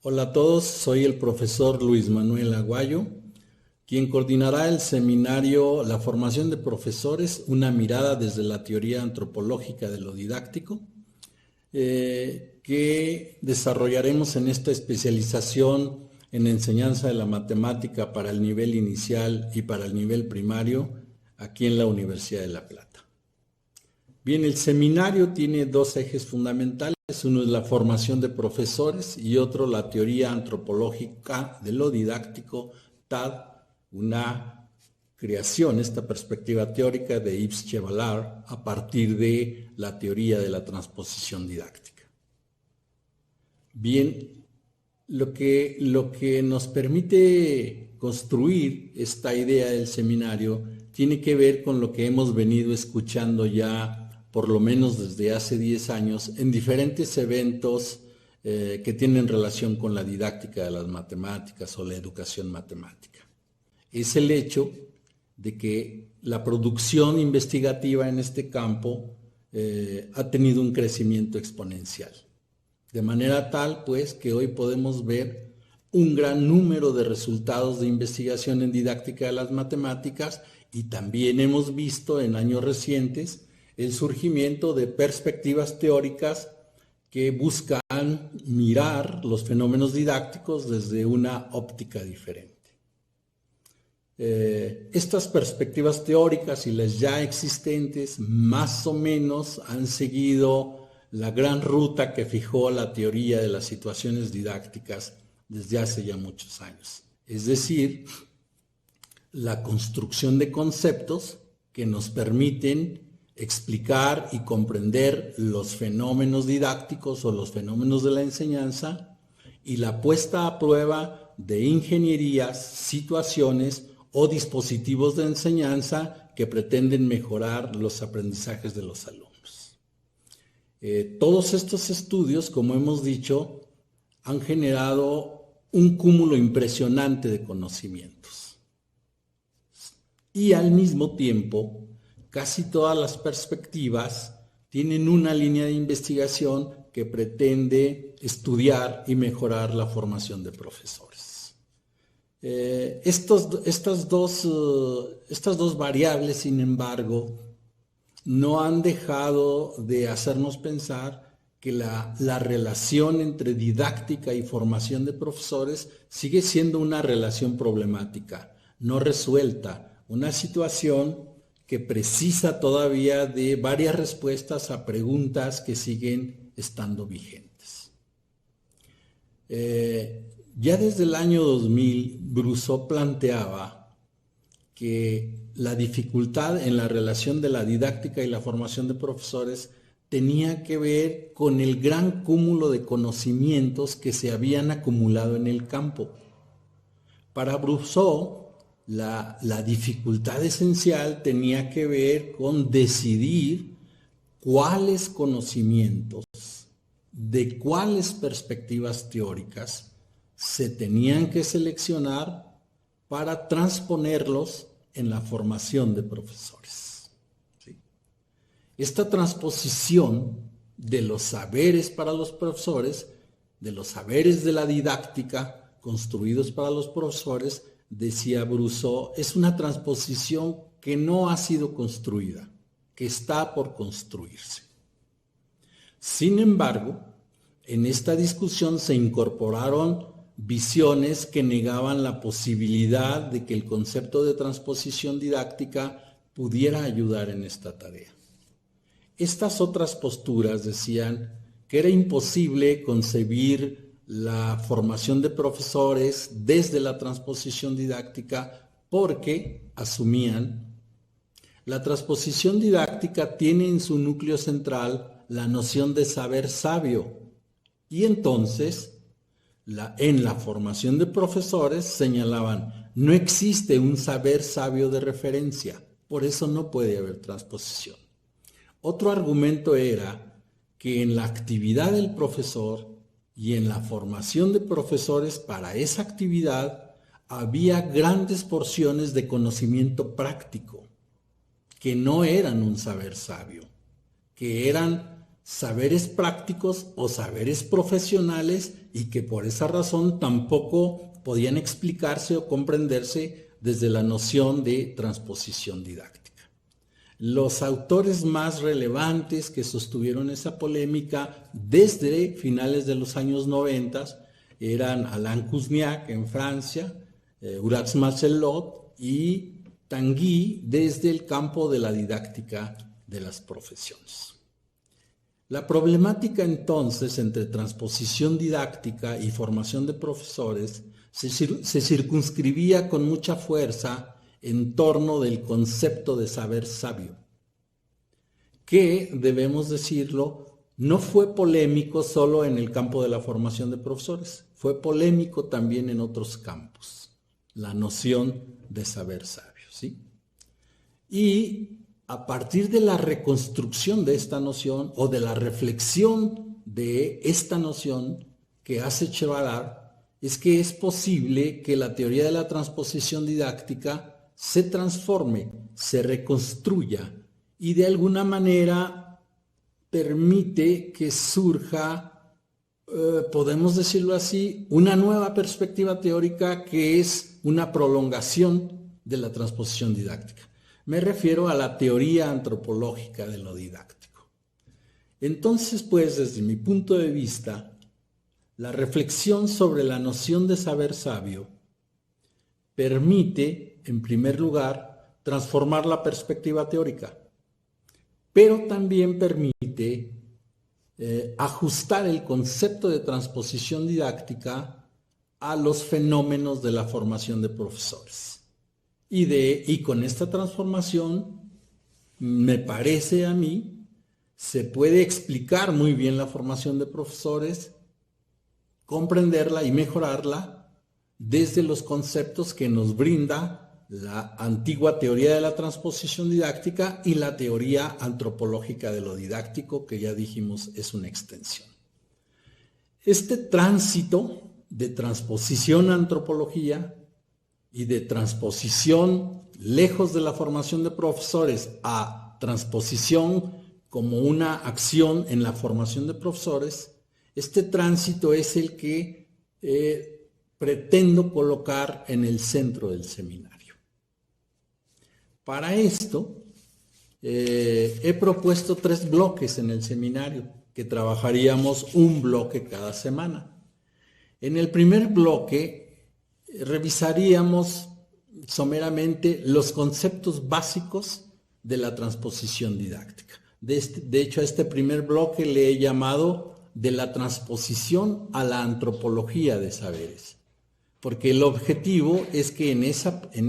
Hola a todos, soy el profesor Luis Manuel Aguayo, quien coordinará el seminario La formación de profesores, una mirada desde la teoría antropológica de lo didáctico, que desarrollaremos en esta especialización en enseñanza de la matemática para el nivel inicial y para el nivel primario aquí en la Universidad de La Plata. Bien, el seminario tiene dos ejes fundamentales. Uno es la formación de profesores y otro la teoría antropológica de lo didáctico, TAD, una creación, esta perspectiva teórica de Yves Chevallard a partir de la teoría de la transposición didáctica. Bien, lo que nos permite construir esta idea del seminario tiene que ver con lo que hemos venido escuchando ya por lo menos desde hace 10 años en diferentes eventos que tienen relación con la didáctica de las matemáticas o la educación matemática. Es el hecho de que la producción investigativa en este campo ha tenido un crecimiento exponencial. De manera tal, pues, que hoy podemos ver un gran número de resultados de investigación en didáctica de las matemáticas y también hemos visto en años recientes el surgimiento de perspectivas teóricas que buscan mirar los fenómenos didácticos desde una óptica diferente. Estas perspectivas teóricas y las ya existentes más o menos han seguido la gran ruta que fijó la teoría de las situaciones didácticas desde hace ya muchos años. Es decir, la construcción de conceptos que nos permiten explicar y comprender los fenómenos didácticos o los fenómenos de la enseñanza y la puesta a prueba de ingenierías, situaciones o dispositivos de enseñanza que pretenden mejorar los aprendizajes de los alumnos. Todos estos estudios, como hemos dicho, han generado un cúmulo impresionante de conocimientos. Y al mismo tiempo, casi todas las perspectivas tienen una línea de investigación que pretende estudiar y mejorar la formación de profesores. Estas dos variables, sin embargo, no han dejado de hacernos pensar que la relación entre didáctica y formación de profesores sigue siendo una relación problemática, no resuelta, una situación que precisa todavía de varias respuestas a preguntas que siguen estando vigentes. Ya desde el año 2000, Brousseau planteaba que la dificultad en la relación de la didáctica y la formación de profesores tenía que ver con el gran cúmulo de conocimientos que se habían acumulado en el campo. Para Brousseau, la dificultad esencial tenía que ver con decidir cuáles conocimientos, de cuáles perspectivas teóricas se tenían que seleccionar para transponerlos en la formación de profesores. ¿Sí? Esta transposición de los saberes para los profesores, de los saberes de la didáctica construidos para los profesores, decía Brousseau, es una transposición que no ha sido construida, que está por construirse. Sin embargo, en esta discusión se incorporaron visiones que negaban la posibilidad de que el concepto de transposición didáctica pudiera ayudar en esta tarea. Estas otras posturas decían que era imposible concebir la formación de profesores desde la transposición didáctica porque, asumían, la transposición didáctica tiene en su núcleo central la noción de saber sabio y entonces en la formación de profesores señalaban, no existe un saber sabio de referencia, por eso no puede haber transposición. Otro argumento era que en la actividad del profesor y en la formación de profesores para esa actividad había grandes porciones de conocimiento práctico que no eran un saber sabio, que eran saberes prácticos o saberes profesionales y que por esa razón tampoco podían explicarse o comprenderse desde la noción de transposición didáctica. Los autores más relevantes que sostuvieron esa polémica desde finales de los años 90 eran Alain Kuzniak en Francia, Horace Marcelot y Tanguy desde el campo de la didáctica de las profesiones. La problemática entonces entre transposición didáctica y formación de profesores se circunscribía con mucha fuerza en torno del concepto de saber sabio, que, debemos decirlo, no fue polémico solo en el campo de la formación de profesores, fue polémico también en otros campos, la noción de saber sabio, ¿sí? Y a partir de la reconstrucción de esta noción o de la reflexión de esta noción que hace Chevallard, es que es posible que la teoría de la transposición didáctica se transforme, se reconstruya y de alguna manera permite que surja, podemos decirlo así, una nueva perspectiva teórica que es una prolongación de la transposición didáctica. Me refiero a la teoría antropológica de lo didáctico. Entonces, pues, desde mi punto de vista, la reflexión sobre la noción de saber sabio permite, en primer lugar, transformar la perspectiva teórica, pero también permite ajustar el concepto de transposición didáctica a los fenómenos de la formación de profesores. Y con esta transformación, me parece a mí, se puede explicar muy bien la formación de profesores, comprenderla y mejorarla desde los conceptos que nos brinda la antigua teoría de la transposición didáctica y la teoría antropológica de lo didáctico, que ya dijimos es una extensión. Este tránsito de transposición a antropología y de transposición lejos de la formación de profesores a transposición como una acción en la formación de profesores, este tránsito es el que pretendo colocar en el centro del seminario. Para esto, he propuesto 3 bloques en el seminario, que trabajaríamos un bloque cada semana. En el primer bloque, revisaríamos someramente los conceptos básicos de la transposición didáctica. De hecho, a este primer bloque le he llamado de la transposición a la antropología de saberes, porque el objetivo es que en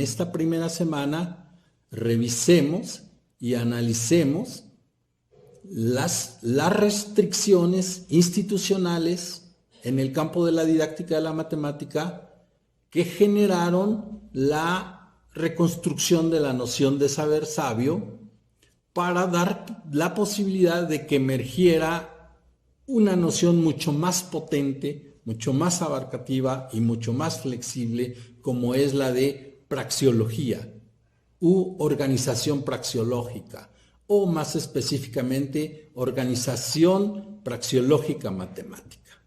esta primera semana revisemos y analicemos las restricciones institucionales en el campo de la didáctica de la matemática que generaron la reconstrucción de la noción de saber sabio para dar la posibilidad de que emergiera una noción mucho más potente, mucho más abarcativa y mucho más flexible, como es la de praxeología u organización praxeológica, o más específicamente, organización praxeológica matemática.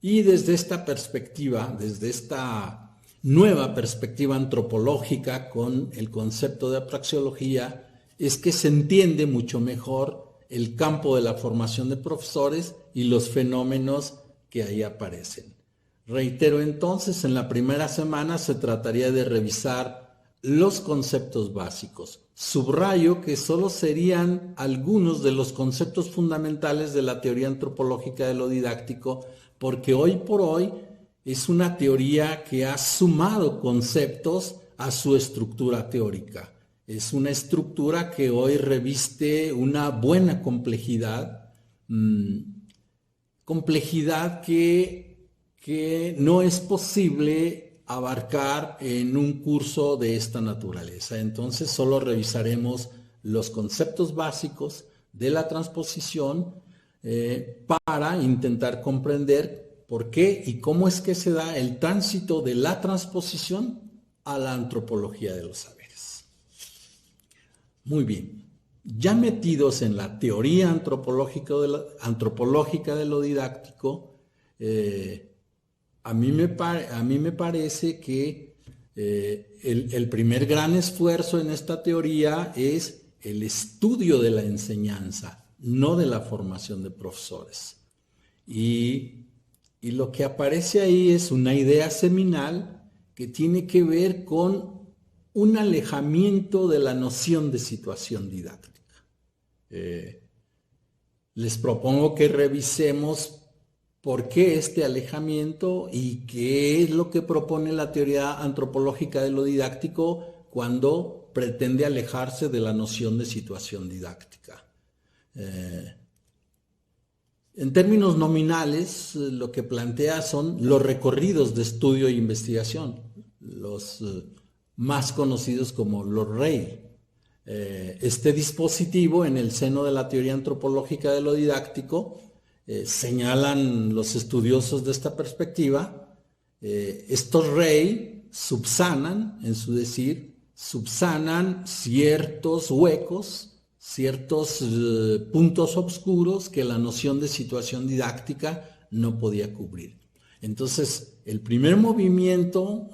Y desde esta perspectiva, desde esta nueva perspectiva antropológica con el concepto de praxeología, es que se entiende mucho mejor el campo de la formación de profesores y los fenómenos que ahí aparecen. Reitero entonces, en la primera semana se trataría de revisar los conceptos básicos. Subrayo que solo serían algunos de los conceptos fundamentales de la teoría antropológica de lo didáctico, porque hoy por hoy es una teoría que ha sumado conceptos a su estructura teórica. Es una estructura que hoy reviste una buena complejidad, complejidad que no es posible abarcar en un curso de esta naturaleza. Entonces solo revisaremos los conceptos básicos de la transposición para intentar comprender por qué y cómo es que se da el tránsito de la transposición a la antropología de los saberes. Muy bien. ya metidos en la teoría antropológica de lo didáctico, a mí me parece que el primer gran esfuerzo en esta teoría es el estudio de la enseñanza, no de la formación de profesores. Y lo que aparece ahí es una idea seminal que tiene que ver con un alejamiento de la noción de situación didáctica. Les propongo que revisemos por qué este alejamiento y qué es lo que propone la teoría antropológica de lo didáctico cuando pretende alejarse de la noción de situación didáctica. En términos nominales, lo que plantea son los recorridos de estudio e investigación, los más conocidos como los REI. Este dispositivo, en el seno de la teoría antropológica de lo didáctico, señalan los estudiosos de esta perspectiva, estos REI subsanan, en su decir, subsanan ciertos huecos, ciertos puntos oscuros que la noción de situación didáctica no podía cubrir. Entonces, el primer movimiento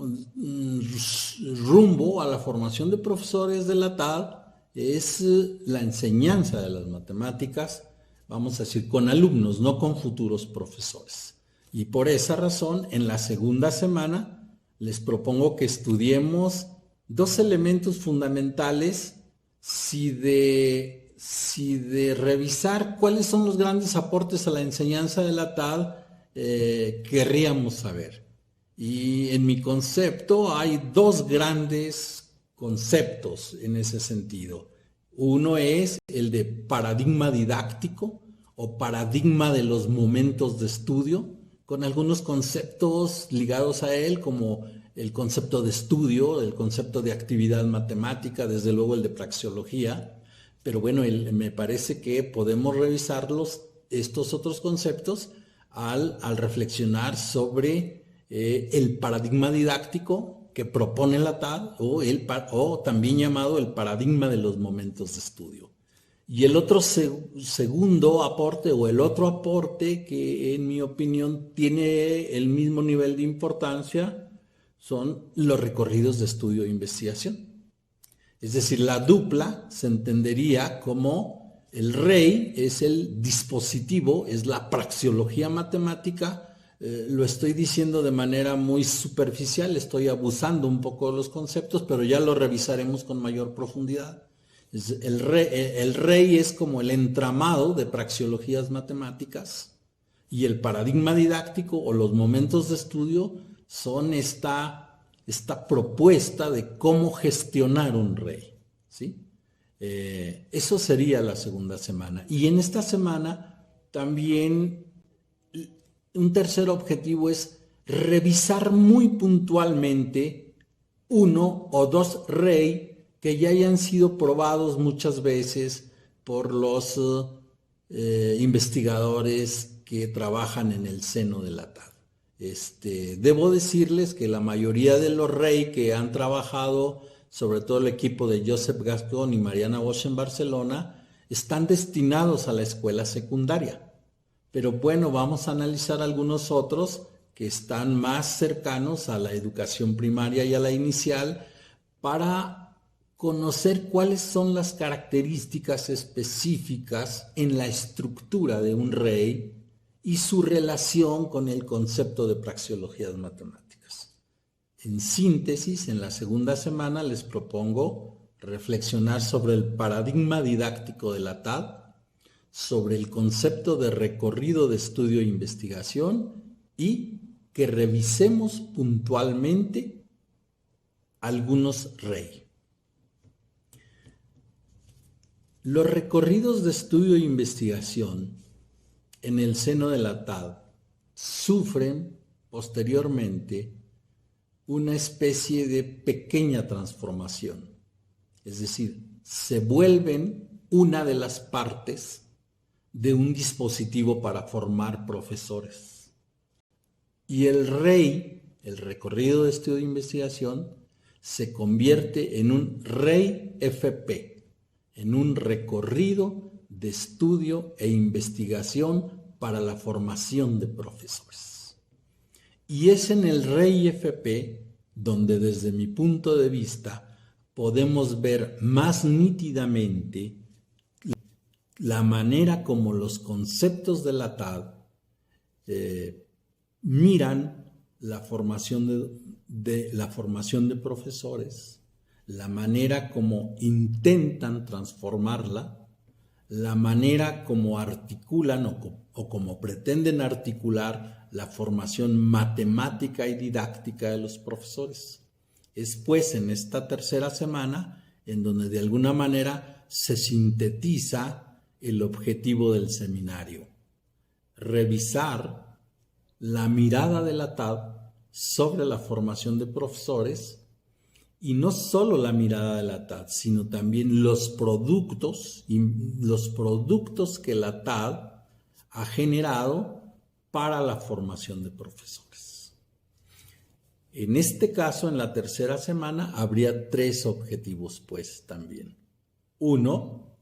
rumbo a la formación de profesores de la TAD es la enseñanza de las matemáticas, vamos a decir, con alumnos, no con futuros profesores. Y por esa razón, en la segunda semana, les propongo que estudiemos dos elementos fundamentales si de revisar cuáles son los grandes aportes a la enseñanza de la TAD querríamos saber. Y en mi concepto hay dos grandes conceptos en ese sentido. Uno es el de paradigma didáctico o paradigma de los momentos de estudio, con algunos conceptos ligados a él, como el concepto de estudio, el concepto de actividad matemática, desde luego el de praxeología. Pero bueno, me parece que podemos revisarlos, estos otros conceptos, al reflexionar sobre el paradigma didáctico que propone la TAD o también llamado el paradigma de los momentos de estudio. Y el otro segundo aporte o el otro aporte que en mi opinión tiene el mismo nivel de importancia son los recorridos de estudio e investigación. Es decir, la dupla se entendería como el REI es el dispositivo, es la praxeología matemática. Lo estoy diciendo de manera muy superficial, estoy abusando un poco de los conceptos, pero ya lo revisaremos con mayor profundidad. El REI es como el entramado de praxeologías matemáticas y el paradigma didáctico o los momentos de estudio son esta propuesta de cómo gestionar un REI, ¿sí? Eso sería la segunda semana. Y en esta semana también un tercer objetivo es revisar muy puntualmente uno o dos REI que ya hayan sido probados muchas veces por los investigadores que trabajan en el seno de la TAD. Debo decirles que la mayoría de los REI que han trabajado, sobre todo el equipo de Josep Gascón y Mariana Bosch en Barcelona, están destinados a la escuela secundaria. Pero bueno, vamos a analizar algunos otros que están más cercanos a la educación primaria y a la inicial para conocer cuáles son las características específicas en la estructura de un REI y su relación con el concepto de praxeologías matemáticas. En síntesis, en la segunda semana les propongo reflexionar sobre el paradigma didáctico de la TAD, sobre el concepto de recorrido de estudio e investigación y que revisemos puntualmente algunos REI. Los recorridos de estudio e investigación en el seno de la TAD sufren posteriormente una especie de pequeña transformación, es decir, se vuelven una de las partes de un dispositivo para formar profesores. Y el REI, el recorrido de estudio e investigación, se convierte en un REI FP, en un recorrido de estudio e investigación para la formación de profesores. Y es en el REI FP donde, desde mi punto de vista, podemos ver más nítidamente la manera como los conceptos de la TAD miran la formación de profesores, la manera como intentan transformarla, la manera como articulan o como pretenden articular la formación matemática y didáctica de los profesores. Es pues en esta tercera semana en donde de alguna manera se sintetiza el objetivo del seminario: revisar la mirada de la TAD sobre la formación de profesores, y no solo la mirada de la TAD, sino también los productos que la TAD ha generado para la formación de profesores. En este caso, en la tercera semana, habría 3 objetivos, pues, también. 1,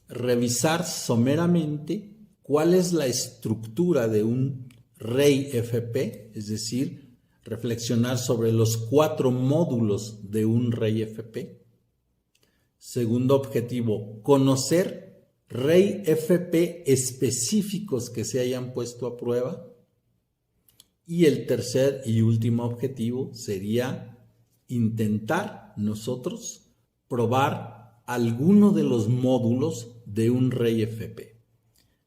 revisar someramente cuál es la estructura de un REI FP, es decir, reflexionar sobre los 4 módulos de un REI FP. Segundo objetivo, conocer REI FP específicos que se hayan puesto a prueba. Y el tercer y último objetivo sería intentar nosotros probar alguno de los módulos de un REI FP.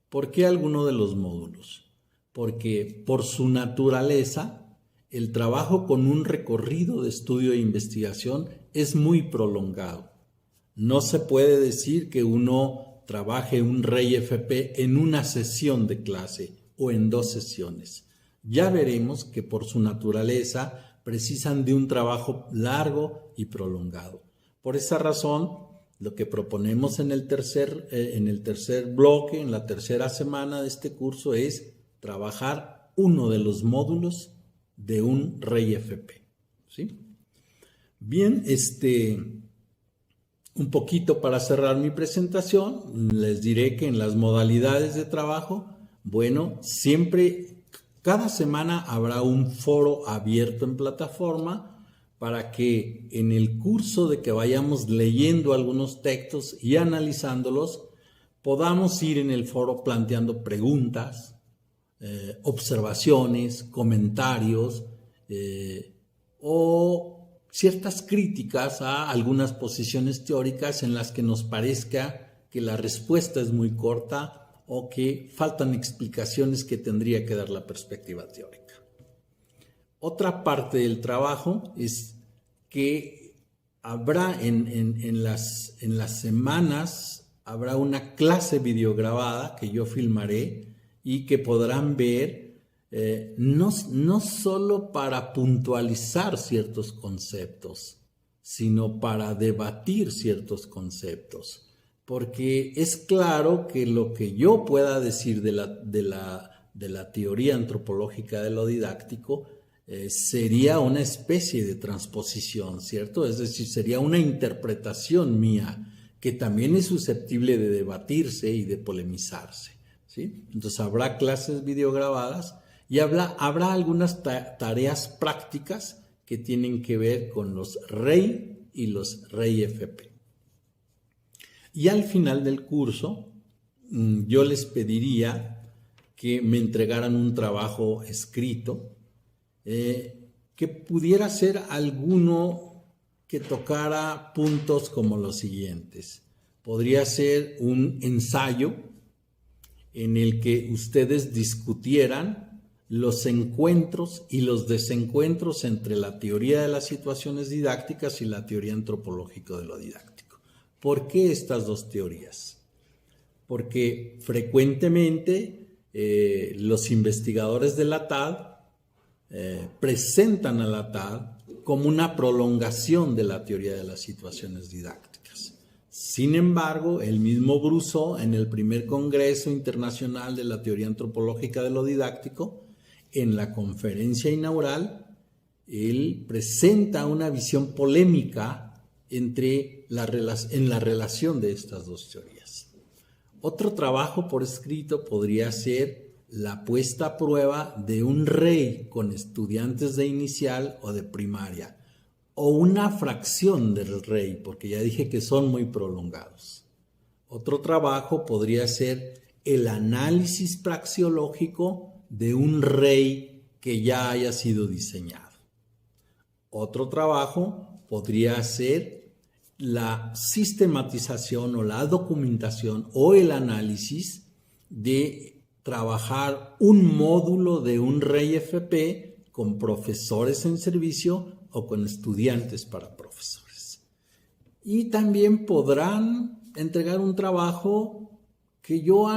¿Por qué alguno de los módulos? Porque por su naturaleza, el trabajo con un recorrido de estudio e investigación es muy prolongado. No se puede decir que uno trabaje un REI FP en una sesión de clase o en 2 sesiones. Ya veremos que por su naturaleza precisan de un trabajo largo y prolongado. Por esa razón, lo que proponemos en el tercer bloque, en la tercera semana de este curso, es trabajar uno de los módulos de un REI FP. ¿Sí? Bien, un poquito para cerrar mi presentación, les diré que en las modalidades de trabajo, bueno, cada semana habrá un foro abierto en plataforma para que en el curso de que vayamos leyendo algunos textos y analizándolos, podamos ir en el foro planteando preguntas, observaciones, comentarios o ciertas críticas a algunas posiciones teóricas en las que nos parezca que la respuesta es muy corta o que faltan explicaciones que tendría que dar la perspectiva teórica. Otra parte del trabajo es que habrá en las semanas, habrá una clase videograbada que yo filmaré y que podrán ver, no solo para puntualizar ciertos conceptos, sino para debatir ciertos conceptos. Porque es claro que lo que yo pueda decir de la teoría antropológica de lo didáctico sería una especie de transposición, ¿cierto? Es decir, sería una interpretación mía que también es susceptible de debatirse y de polemizarse, ¿sí? Entonces habrá clases videograbadas y habrá algunas tareas prácticas que tienen que ver con los REI y los REI FP. Y al final del curso, yo les pediría que me entregaran un trabajo escrito, que pudiera ser alguno que tocara puntos como los siguientes. Podría ser un ensayo en el que ustedes discutieran los encuentros y los desencuentros entre la teoría de las situaciones didácticas y la teoría antropológica de lo didáctico. ¿Por qué estas 2 teorías? Porque frecuentemente los investigadores de la TAD presentan a la TAD como una prolongación de la teoría de las situaciones didácticas. Sin embargo, el mismo Brousseau, en el primer Congreso Internacional de la Teoría Antropológica de lo Didáctico, en la conferencia inaugural, él presenta una visión polémica entre en la relación de estas dos teorías. Otro trabajo por escrito podría ser la puesta a prueba de un rey con estudiantes de inicial o de primaria, o una fracción del rey, porque ya dije que son muy prolongados. Otro trabajo podría ser el análisis praxeológico de un rey que ya haya sido diseñado. Otro trabajo podría ser la sistematización o la documentación o el análisis de trabajar un módulo de un rey FP con profesores en servicio o con estudiantes para profesores. Y también podrán entregar un trabajo que yo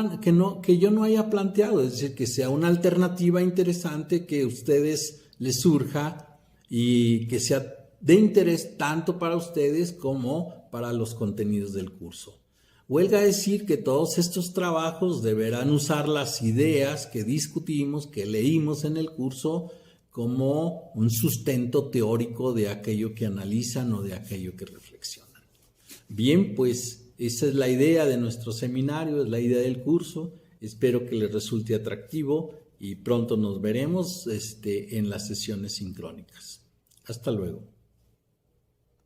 no haya planteado, es decir, que sea una alternativa interesante que a ustedes les surja y que sea de interés tanto para ustedes como para los contenidos del curso. Huelga decir que todos estos trabajos deberán usar las ideas que discutimos, que leímos en el curso, como un sustento teórico de aquello que analizan o de aquello que reflexionan. Bien, pues esa es la idea de nuestro seminario, es la idea del curso. Espero que les resulte atractivo y pronto nos veremos en las sesiones sincrónicas. Hasta luego.